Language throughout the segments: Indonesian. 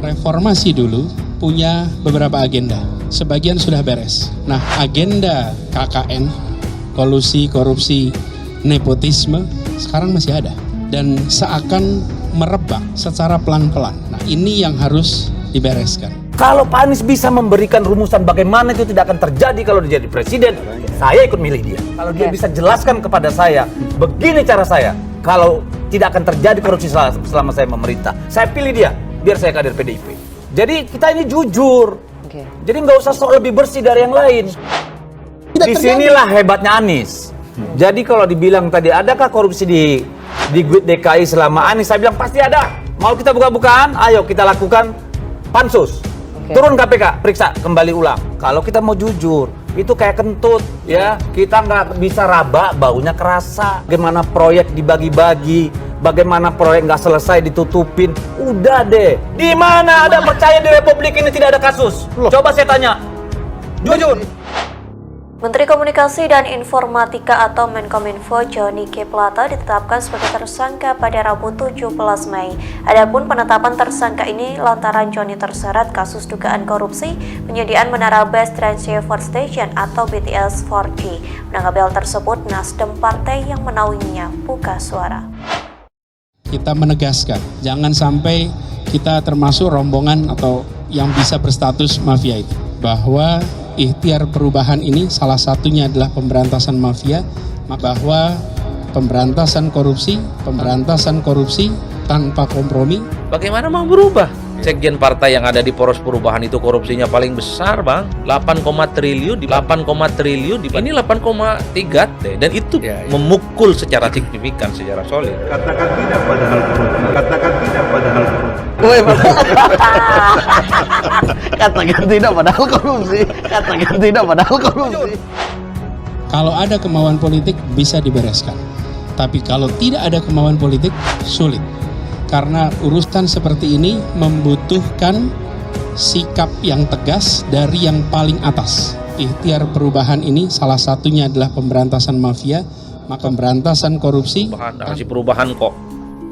reformasi dulu punya beberapa agenda. Sebagian sudah beres. Nah, agenda KKN, kolusi, korupsi, nepotisme, sekarang masih ada. Dan seakan merebak secara pelan-pelan. Nah, ini yang harus dibereskan. Kalau Pak Anies bisa memberikan rumusan bagaimana itu tidak akan terjadi kalau dia jadi presiden, saya ikut milih dia. Kalau dia bisa jelaskan kepada saya, begini cara saya, kalau tidak akan terjadi korupsi selama saya memerintah, saya pilih dia, biar saya kader PDIP. Jadi kita ini jujur. Jadi nggak usah sok lebih bersih dari yang lain. Disinilah hebatnya Anies. Jadi kalau dibilang tadi, adakah korupsi di DKI selama Anies? Saya bilang pasti ada. Mau kita buka-bukaan? Ayo kita lakukan pansus. Turun KPK, periksa kembali ulang. Kalau kita mau jujur, itu kayak kentut, ya. Kita nggak bisa raba, baunya kerasa. Bagaimana proyek dibagi-bagi, bagaimana proyek nggak selesai ditutupin. Udah deh. Di mana ada percaya di Republik ini tidak ada kasus? Coba saya tanya, jujur. Menteri Komunikasi dan Informatika atau Menkominfo Johnny G. Plata ditetapkan sebagai tersangka pada Rabu 17 Mei. Adapun penetapan tersangka ini lantaran Johnny terseret kasus dugaan korupsi penyediaan menara base transceiver station atau BTS 4G. Menanggapi hal tersebut, Nasdem partai yang menaunginya buka suara. Kita menegaskan, jangan sampai kita termasuk rombongan atau yang bisa berstatus mafia itu. Bahwa ikhtiar perubahan ini salah satunya adalah pemberantasan mafia, bahwa pemberantasan korupsi tanpa kompromi. Bagaimana mau berubah? Sekjen partai yang ada di poros perubahan itu korupsinya paling besar, Bang. 8, triliun, ini 8,3 T, dan itu memukul secara signifikan, secara solid. Katakan tidak pada hal korupsi. Katakan tidak pada hal korupsi. Katakan tidak padahal korupsi. Katakan tidak padahal korupsi. Kalau ada kemauan politik bisa dibereskan. Tapi kalau tidak ada kemauan politik sulit. Karena urusan seperti ini membutuhkan sikap yang tegas dari yang paling atas. Ikhtiar perubahan ini salah satunya adalah pemberantasan mafia, maka pemberantasan korupsi. Narasi perubahan kok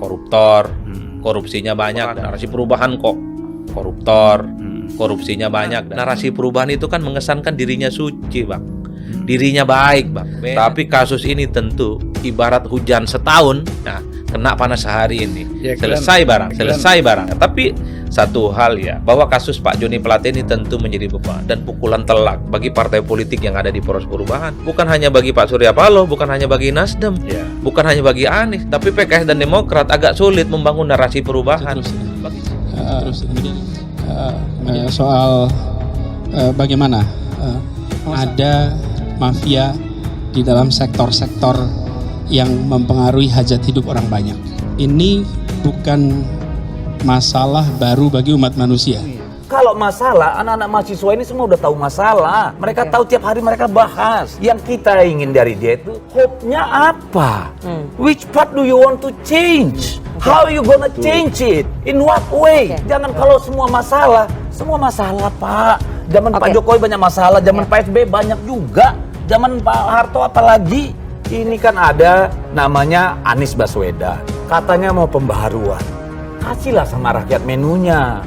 koruptor, korupsinya banyak. Narasi perubahan kok koruptor, korupsinya banyak. Narasi perubahan itu kan mengesankan dirinya suci, Bang. Dirinya baik, Bang. Tapi kasus ini tentu ibarat hujan setahun, nah kena panas sehari ini. Selesai barang. Tapi satu hal ya, bahwa kasus Pak Johnny Plate ini tentu menjadi beban dan pukulan telak bagi partai politik yang ada di poros perubahan. Bukan hanya bagi Pak Surya Paloh, bukan hanya bagi Nasdem, bukan hanya bagi Anies, tapi PKS dan Demokrat agak sulit membangun narasi perubahan. Soal bagaimana ada mafia di dalam sektor-sektor yang mempengaruhi hajat hidup orang banyak. Ini bukan masalah baru bagi umat manusia. Kalau masalah, anak-anak mahasiswa ini semua udah tahu masalah. Mereka tahu tiap hari mereka bahas. Yang kita ingin dari dia itu, hope-nya apa? Which part do you want to change? How you gonna change it? In what way? Jangan kalau semua masalah Pak. Zaman Pak Jokowi banyak masalah, zaman Pak SBY banyak juga. Zaman Pak Harto apalagi. Ini kan ada namanya Anies Baswedan. Katanya mau pembaharuan. Kasihlah sama rakyat menunya.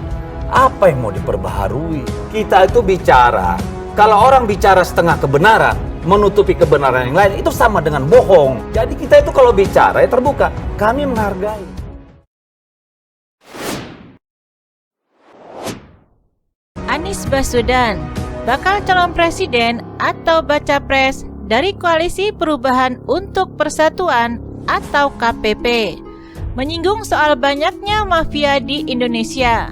Apa yang mau diperbaharui? Kita itu bicara. Kalau orang bicara setengah kebenaran, menutupi kebenaran yang lain, itu sama dengan bohong. Jadi kita itu kalau bicara ya terbuka. Kami menghargai. Anies Baswedan bakal calon presiden atau baca pres dari Koalisi Perubahan untuk Persatuan atau KPP, menyinggung soal banyaknya mafia di Indonesia.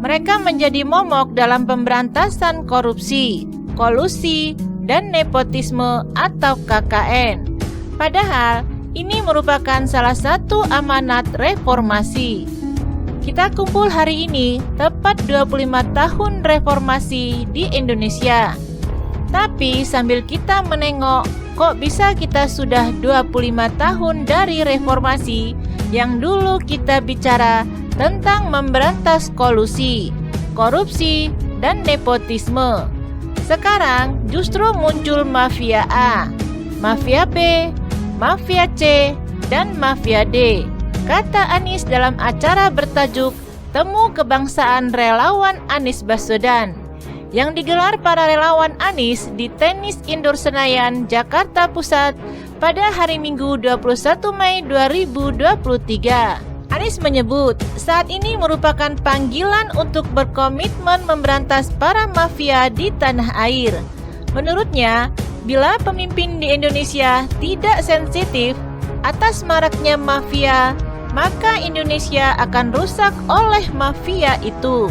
Mereka menjadi momok dalam pemberantasan korupsi, kolusi, dan nepotisme atau KKN. Padahal ini merupakan salah satu amanat reformasi. Kita kumpul hari ini tepat 25 tahun reformasi di Indonesia. Tapi sambil kita menengok, kok bisa kita sudah 25 tahun dari reformasi yang dulu kita bicara tentang memberantas kolusi, korupsi, dan nepotisme. Sekarang justru muncul mafia A, mafia B, mafia C, dan mafia D. Kata Anies dalam acara bertajuk Temu Kebangsaan Relawan Anies Baswedan yang digelar para relawan Anies di Tenis Indoor Senayan, Jakarta Pusat pada hari Minggu 21 Mei 2023. Anies menyebut saat ini merupakan panggilan untuk berkomitmen memberantas para mafia di tanah air. Menurutnya, bila pemimpin di Indonesia tidak sensitif atas maraknya mafia, maka Indonesia akan rusak oleh mafia itu.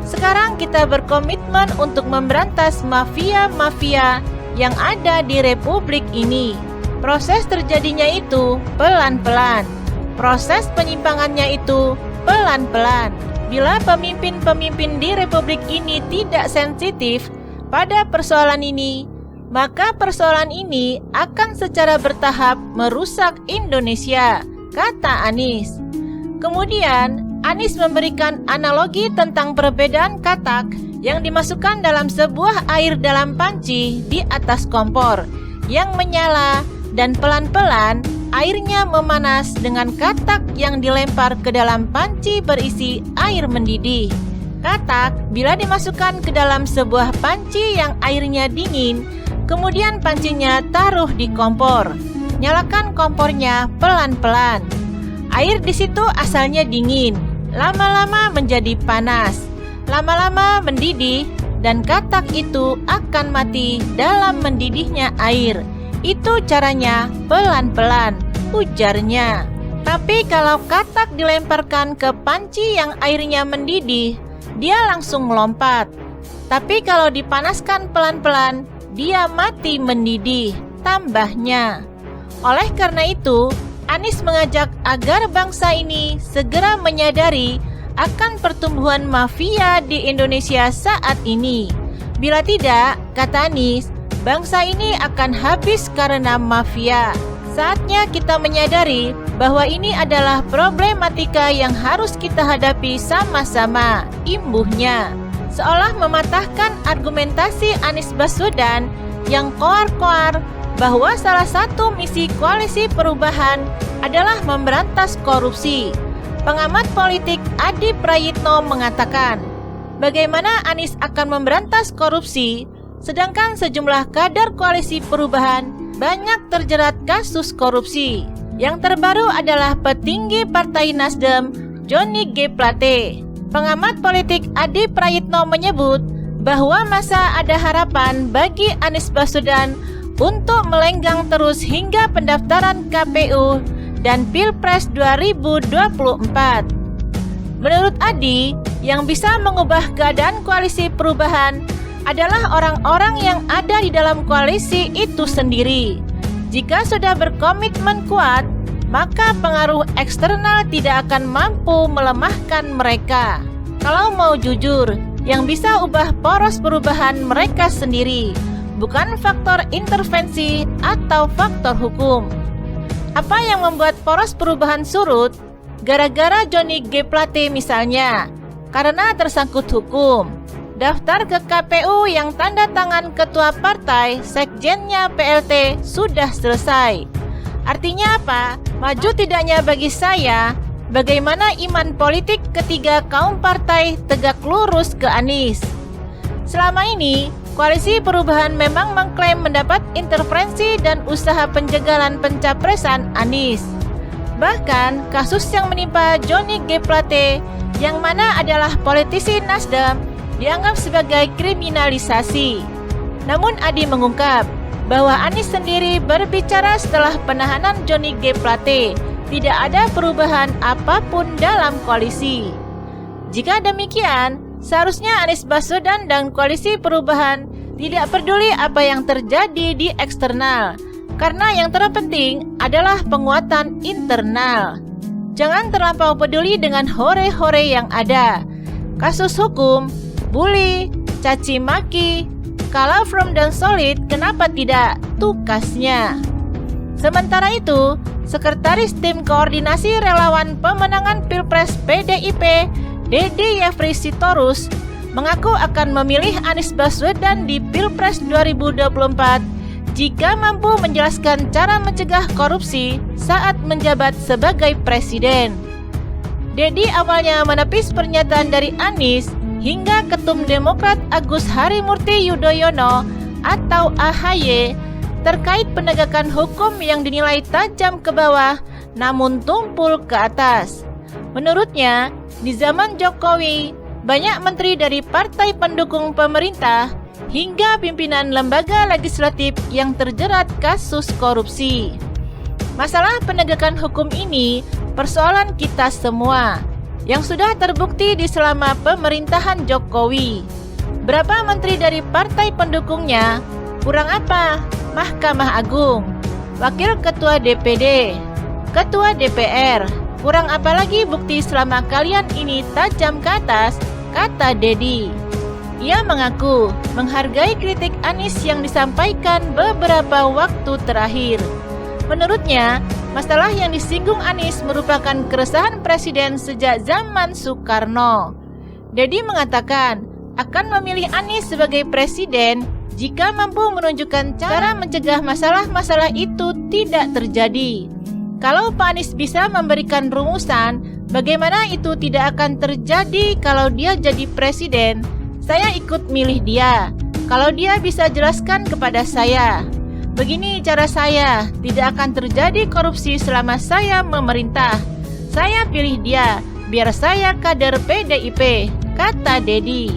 Sekarang kita berkomitmen untuk memberantas mafia-mafia yang ada di Republik ini. Proses terjadinya itu pelan-pelan. Proses penyimpangannya itu pelan-pelan. Bila pemimpin-pemimpin di Republik ini tidak sensitif pada persoalan ini, maka persoalan ini akan secara bertahap merusak Indonesia, kata Anies. Kemudian, Anies memberikan analogi tentang perbedaan katak yang dimasukkan dalam sebuah air dalam panci di atas kompor yang menyala dan pelan-pelan airnya memanas dengan katak yang dilempar ke dalam panci berisi air mendidih. Katak bila dimasukkan ke dalam sebuah panci yang airnya dingin, kemudian pancinya taruh di kompor. Nyalakan kompornya pelan-pelan. Air di situ asalnya dingin, lama-lama menjadi panas, lama-lama mendidih, dan katak itu akan mati dalam mendidihnya air. Itu caranya pelan-pelan, ujarnya. Tapi kalau katak dilemparkan ke panci yang airnya mendidih, dia langsung melompat. Tapi kalau dipanaskan pelan-pelan, dia mati mendidih, tambahnya. Oleh karena itu, Anies mengajak agar bangsa ini segera menyadari akan pertumbuhan mafia di Indonesia saat ini. Bila tidak, kata Anies, bangsa ini akan habis karena mafia. Saatnya kita menyadari bahwa ini adalah problematika yang harus kita hadapi sama-sama, imbuhnya. Seolah mematahkan argumentasi Anies Baswedan yang koar-koar bahwa salah satu misi koalisi perubahan adalah memberantas korupsi. Pengamat politik Adi Prayitno mengatakan, bagaimana Anies akan memberantas korupsi, sedangkan sejumlah kader koalisi perubahan banyak terjerat kasus korupsi. Yang terbaru adalah petinggi Partai Nasdem, Johnny G. Plate. Pengamat politik Adi Prayitno menyebut bahwa masa ada harapan bagi Anies Baswedan untuk melenggang terus hingga pendaftaran KPU dan Pilpres 2024. Menurut Adi, yang bisa mengubah keadaan koalisi perubahan adalah orang-orang yang ada di dalam koalisi itu sendiri. Jika sudah berkomitmen kuat, maka pengaruh eksternal tidak akan mampu melemahkan mereka. Kalau mau jujur, yang bisa ubah poros perubahan mereka sendiri, bukan faktor intervensi atau faktor hukum. Apa yang membuat poros perubahan surut? Gara-gara Johnny G. Plate misalnya, karena tersangkut hukum. Daftar ke KPU yang tanda tangan ketua partai, sekjennya PLT sudah selesai. Artinya apa? Maju tidaknya bagi saya, bagaimana iman politik ketiga kaum partai tegak lurus ke Anies. Selama ini, koalisi perubahan memang mengklaim mendapat intervensi dan usaha penjagalan pencapresan Anies. Bahkan, kasus yang menimpa Johnny G. Plate, yang mana adalah politisi Nasdem, dianggap sebagai kriminalisasi. Namun Adi mengungkap bahwa Anies sendiri berbicara setelah penahanan Johnny G. Plate, tidak ada perubahan apapun dalam koalisi. Jika demikian, seharusnya Anies Baswedan dan koalisi perubahan tidak peduli apa yang terjadi di eksternal, karena yang terpenting adalah penguatan internal. Jangan terlampau peduli dengan hore-hore yang ada. Kasus hukum, bully, caci maki, kalau firm dan solid, kenapa tidak? Tukasnya. Sementara itu, Sekretaris Tim Koordinasi Relawan Pemenangan Pilpres PDIP, Dedi Yefri Sitorus, mengaku akan memilih Anies Baswedan di Pilpres 2024 jika mampu menjelaskan cara mencegah korupsi saat menjabat sebagai presiden. Dedi awalnya menepis pernyataan dari Anies hingga Ketum Demokrat Agus Harimurti Yudhoyono atau AHY terkait penegakan hukum yang dinilai tajam ke bawah namun tumpul ke atas. Menurutnya, di zaman Jokowi, banyak menteri dari partai pendukung pemerintah hingga pimpinan lembaga legislatif yang terjerat kasus korupsi. Masalah penegakan hukum ini persoalan kita semua yang sudah terbukti di selama pemerintahan Jokowi. Berapa menteri dari partai pendukungnya? Kurang apa? Mahkamah Agung, Wakil Ketua DPD, Ketua DPR. Kurang apa lagi bukti selama kalian ini tajam ke atas, kata Dedi. Ia mengaku menghargai kritik Anies yang disampaikan beberapa waktu terakhir. Menurutnya, masalah yang disinggung Anies merupakan keresahan Presiden sejak zaman Soekarno. Dedi mengatakan akan memilih Anies sebagai Presiden jika mampu menunjukkan cara mencegah masalah-masalah itu tidak terjadi. Kalau Pak Anies bisa memberikan rumusan bagaimana itu tidak akan terjadi kalau dia jadi Presiden, saya ikut milih dia. Kalau dia bisa jelaskan kepada saya, begini cara saya, tidak akan terjadi korupsi selama saya memerintah. Saya pilih dia, biar saya kader PDIP, kata Dedi.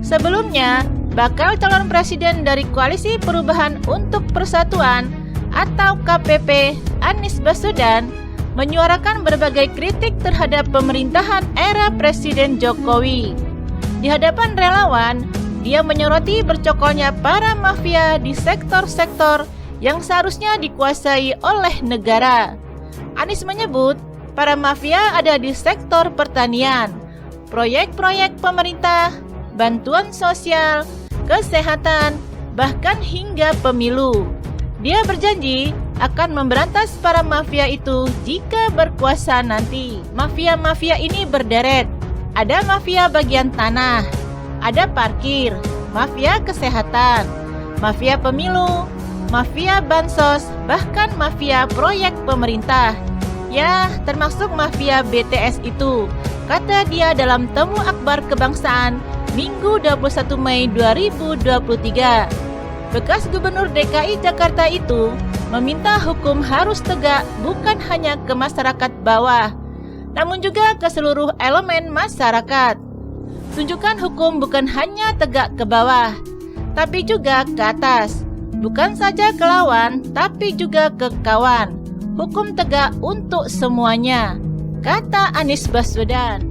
Sebelumnya, bakal calon presiden dari Koalisi Perubahan untuk Persatuan atau KPP, Anies Baswedan, menyuarakan berbagai kritik terhadap pemerintahan era Presiden Jokowi. Di hadapan relawan, dia menyoroti bercokolnya para mafia di sektor-sektor yang seharusnya dikuasai oleh negara. Anies menyebut para mafia ada di sektor pertanian, proyek-proyek pemerintah, bantuan sosial, kesehatan, bahkan hingga pemilu. Dia berjanji akan memberantas para mafia itu jika berkuasa nanti. Mafia-mafia ini berderet. Ada mafia bagian tanah, ada parkir, mafia kesehatan, mafia pemilu, mafia bansos, bahkan mafia proyek pemerintah. Ya, termasuk mafia BTS itu, kata dia dalam temu akbar kebangsaan Minggu 21 Mei 2023. Bekas Gubernur DKI Jakarta itu meminta hukum harus tegak bukan hanya ke masyarakat bawah, namun juga ke seluruh elemen masyarakat. Tunjukkan hukum bukan hanya tegak ke bawah, tapi juga ke atas. Bukan saja ke lawan, tapi juga ke kawan. Hukum tegak untuk semuanya, kata Anies Baswedan.